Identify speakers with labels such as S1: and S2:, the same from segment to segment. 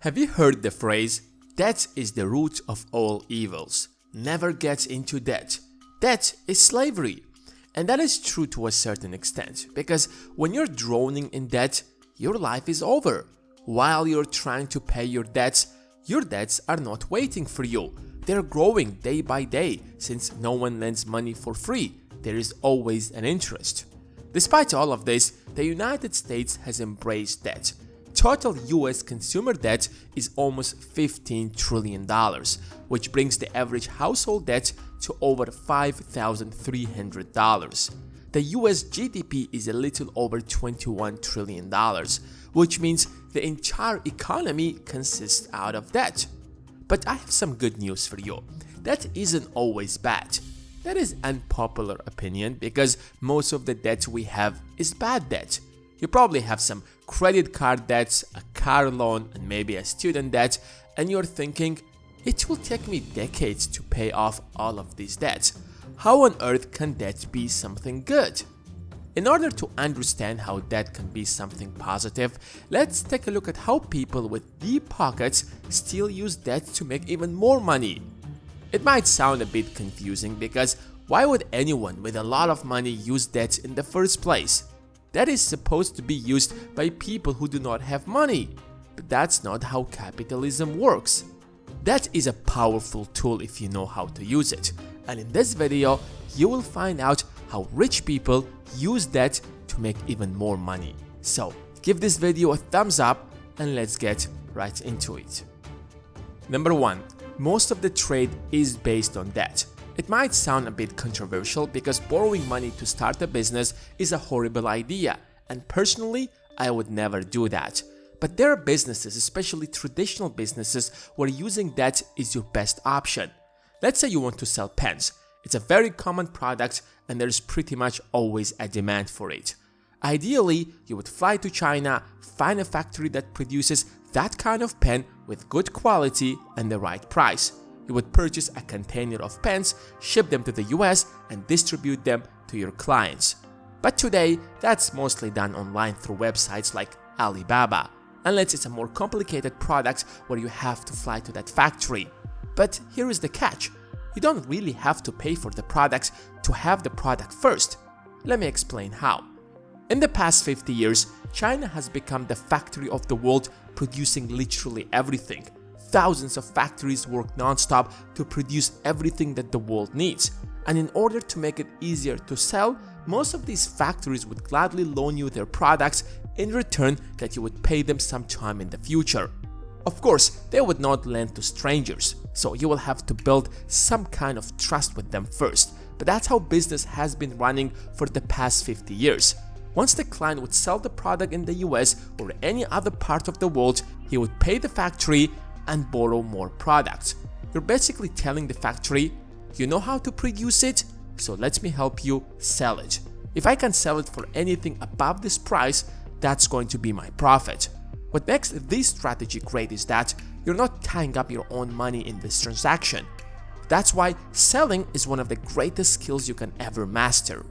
S1: Have you heard the phrase, debt is the root of all evils? Never get into debt. Debt is slavery. And that is true to a certain extent, because when you're drowning in debt, your life is over. While you're trying to pay your debts are not waiting for you. They're growing day by day, since no one lends money for free. There is always an interest. Despite all of this, the United States has embraced debt. Total US consumer debt is almost $15 trillion, which brings the average household debt to over $5,300. The US GDP is a little over $21 trillion, which means the entire economy consists out of debt. But I have some good news for you. That isn't always bad. That is unpopular opinion because most of the debt we have is bad debt. You probably have some credit card debts, a car loan, and maybe a student debt, and you're thinking, it will take me decades to pay off all of these debts. How on earth can debt be something good? In order to understand how debt can be something positive, let's take a look at how people with deep pockets still use debt to make even more money. It might sound a bit confusing because why would anyone with a lot of money use debt in the first place? That is supposed to be used by people who do not have money. But that's not how capitalism works. Debt is a powerful tool if you know how to use it. And in this video, you will find out how rich people use debt to make even more money. So give this video a thumbs up and let's get right into it. Number 1. Most of the trade is based on debt. It might sound a bit controversial because borrowing money to start a business is a horrible idea, and personally, I would never do that. But there are businesses, especially traditional businesses, where using debt is your best option. Let's say you want to sell pens. It's a very common product and there's pretty much always a demand for it. Ideally, you would fly to China, find a factory that produces that kind of pen with good quality and the right price. You would purchase a container of pens, ship them to the US, and distribute them to your clients. But today, that's mostly done online through websites like Alibaba, unless it's a more complicated product where you have to fly to that factory. But here is the catch. You don't really have to pay for the products to have the product first. Let me explain how. In the past 50 years, China has become the factory of the world, producing literally everything. Thousands of factories work non-stop to produce everything that the world needs. And in order to make it easier to sell, most of these factories would gladly loan you their products in return that you would pay them sometime in the future. Of course, they would not lend to strangers, so you will have to build some kind of trust with them first. But that's how business has been running for the past 50 years. Once the client would sell the product in the US or any other part of the world, he would pay the factory and borrow more products. You're basically telling the factory, you know how to produce it, so let me help you sell it. If I can sell it for anything above this price, that's going to be my profit. What makes this strategy great is that you're not tying up your own money in this transaction. That's why selling is one of the greatest skills you can ever master.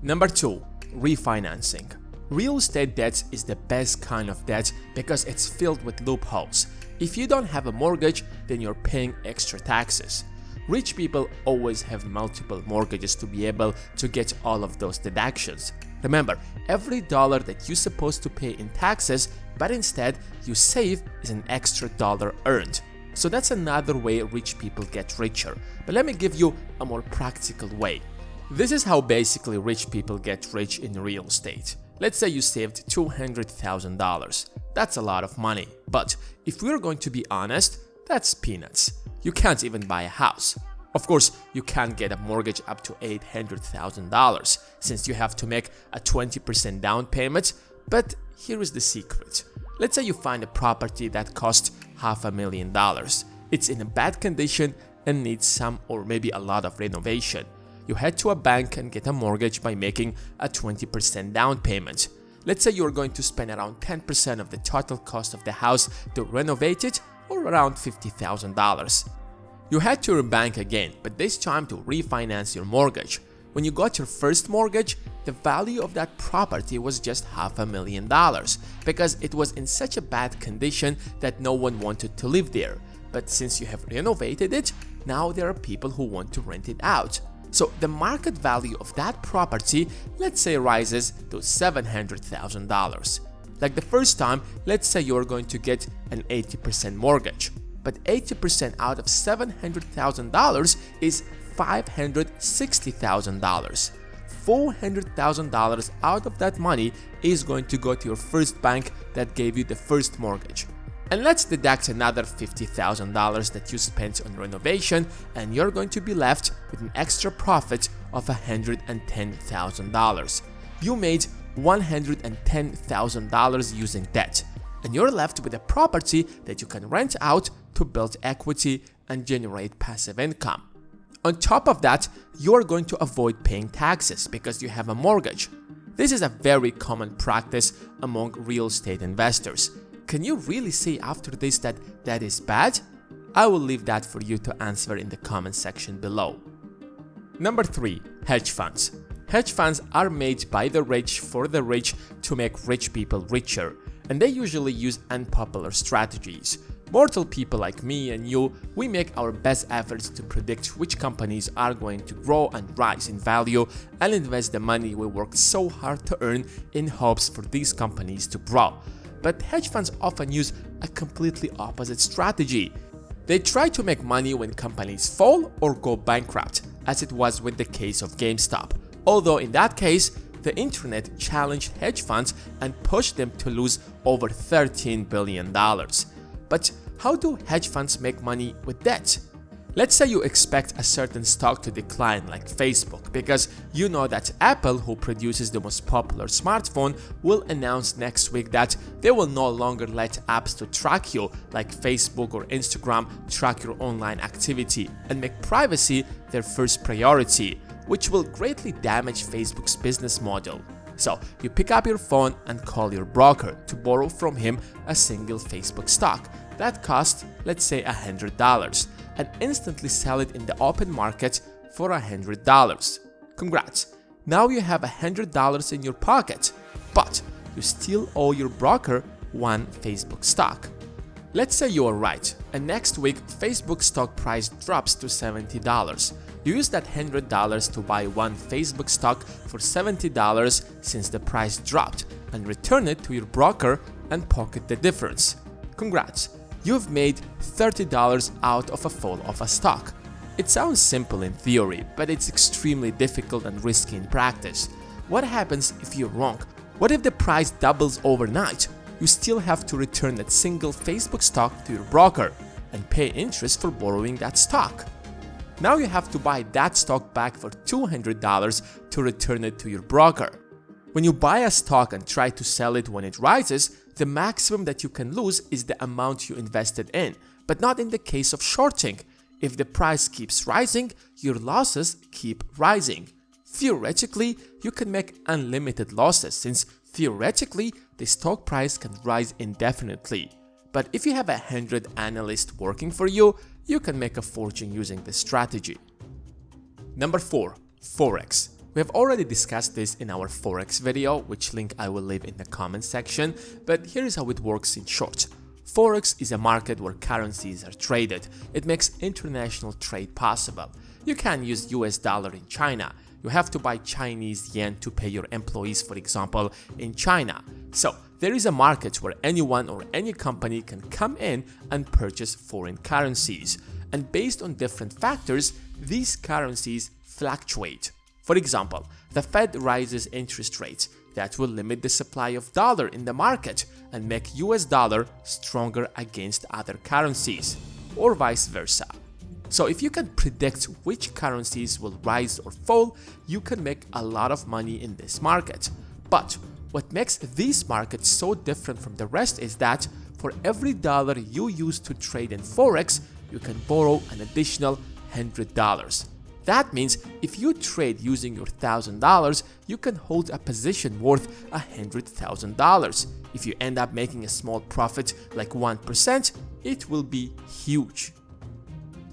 S1: Number 2. Refinancing. Real estate debt is the best kind of debt because it's filled with loopholes. If you don't have a mortgage, then you're paying extra taxes. Rich people always have multiple mortgages to be able to get all of those deductions. Remember, every dollar that you're supposed to pay in taxes, but instead you save, is an extra dollar earned. So that's another way rich people get richer. But let me give you a more practical way. This is how basically rich people get rich in real estate. Let's say you saved $200,000. That's a lot of money, but if we're going to be honest, that's peanuts. You can't even buy a house. Of course, you can't get a mortgage up to $800,000 since you have to make a 20% down payment, but here is the secret. Let's say you find a property that costs $500,000. It's in a bad condition and needs some or maybe a lot of renovation. You head to a bank and get a mortgage by making a 20% down payment. Let's say you're going to spend around 10% of the total cost of the house to renovate it, or around $50,000. You head to your bank again, but this time to refinance your mortgage. When you got your first mortgage, the value of that property was just $500,000 because it was in such a bad condition that no one wanted to live there. But since you have renovated it, now there are people who want to rent it out. So the market value of that property, let's say, rises to $700,000. Like the first time, let's say you are going to get an 80% mortgage. But 80% out of $700,000 is $560,000. $400,000 out of that money is going to go to your first bank that gave you the first mortgage. And let's deduct another $50,000 that you spent on renovation, and you're going to be left with an extra profit of $110,000. You made $110,000 using debt, and you're left with a property that you can rent out to build equity and generate passive income. On top of that, you are going to avoid paying taxes because you have a mortgage. This is a very common practice among real estate investors. Can you really say after this that that is bad? I will leave that for you to answer in the comment section below. Number 3. Hedge funds. Hedge funds are made by the rich for the rich to make rich people richer, and they usually use unpopular strategies. Mortal people like me and you, we make our best efforts to predict which companies are going to grow and rise in value and invest the money we worked so hard to earn in hopes for these companies to grow. But hedge funds often use a completely opposite strategy. They try to make money when companies fall or go bankrupt, as it was with the case of GameStop. Although in that case, the internet challenged hedge funds and pushed them to lose over $13 billion. But how do hedge funds make money with debt? Let's say you expect a certain stock to decline like Facebook because you know that Apple, who produces the most popular smartphone, will announce next week that they will no longer let apps to track you like Facebook or Instagram track your online activity and make privacy their first priority, which will greatly damage Facebook's business model. So you pick up your phone and call your broker to borrow from him a single Facebook stock that costs, let's say, $100 and instantly sell it in the open market for $100. Congrats! Now you have $100 in your pocket, but you still owe your broker one Facebook stock. Let's say you are right, and next week Facebook stock price drops to $70. You use that $100 to buy one Facebook stock for $70 since the price dropped and return it to your broker and pocket the difference. Congrats! You've made $30 out of a fall of a stock. It sounds simple in theory, but it's extremely difficult and risky in practice. What happens if you're wrong? What if the price doubles overnight? You still have to return that single Facebook stock to your broker and pay interest for borrowing that stock. Now you have to buy that stock back for $200 to return it to your broker. When you buy a stock and try to sell it when it rises, the maximum that you can lose is the amount you invested in, but not in the case of shorting. If the price keeps rising, your losses keep rising. Theoretically, you can make unlimited losses since theoretically the stock price can rise indefinitely. But if you have 100 analysts working for you, you can make a fortune using this strategy. Number 4. Forex. We have already discussed this in our Forex video, which link I will leave in the comment section, but here is how it works in short. Forex is a market where currencies are traded. It makes international trade possible. You can use US dollar in China. You have to buy Chinese yen to pay your employees, for example, in China. So there is a market where anyone or any company can come in and purchase foreign currencies. And based on different factors, these currencies fluctuate. For example, the Fed rises interest rates. That will limit the supply of dollar in the market and make US dollar stronger against other currencies, or vice versa. So if you can predict which currencies will rise or fall, you can make a lot of money in this market. But what makes these markets so different from the rest is that for every dollar you use to trade in Forex, you can borrow an additional $100. That means if you trade using your $1,000, you can hold a position worth $100,000. If you end up making a small profit like 1%, it will be huge.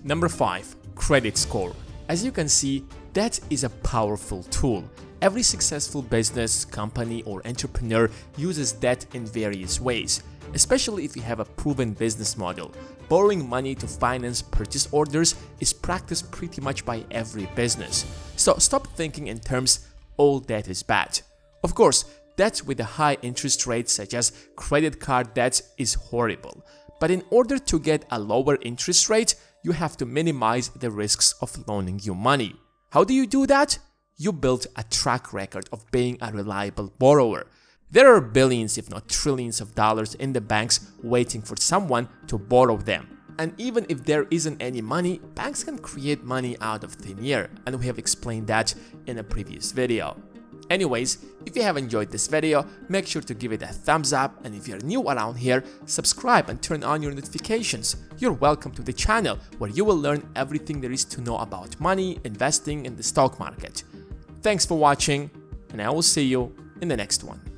S1: Number 5. Credit score. As you can see, debt is a powerful tool. Every successful business, company, or entrepreneur uses debt in various ways, especially if you have a proven business model. Borrowing money to finance purchase orders is practiced pretty much by every business. So stop thinking in terms all debt is bad. Of course, debt with a high interest rate such as credit card debt is horrible. But in order to get a lower interest rate, you have to minimize the risks of loaning you money. How do you do that? You build a track record of being a reliable borrower. There are billions if not trillions of dollars in the banks waiting for someone to borrow them. And even if there isn't any money, banks can create money out of thin air, and we have explained that in a previous video. Anyways, if you have enjoyed this video, make sure to give it a thumbs up, and if you're new around here, subscribe and turn on your notifications. You're welcome to the channel where you will learn everything there is to know about money, investing, and the stock market. Thanks for watching, and I will see you in the next one.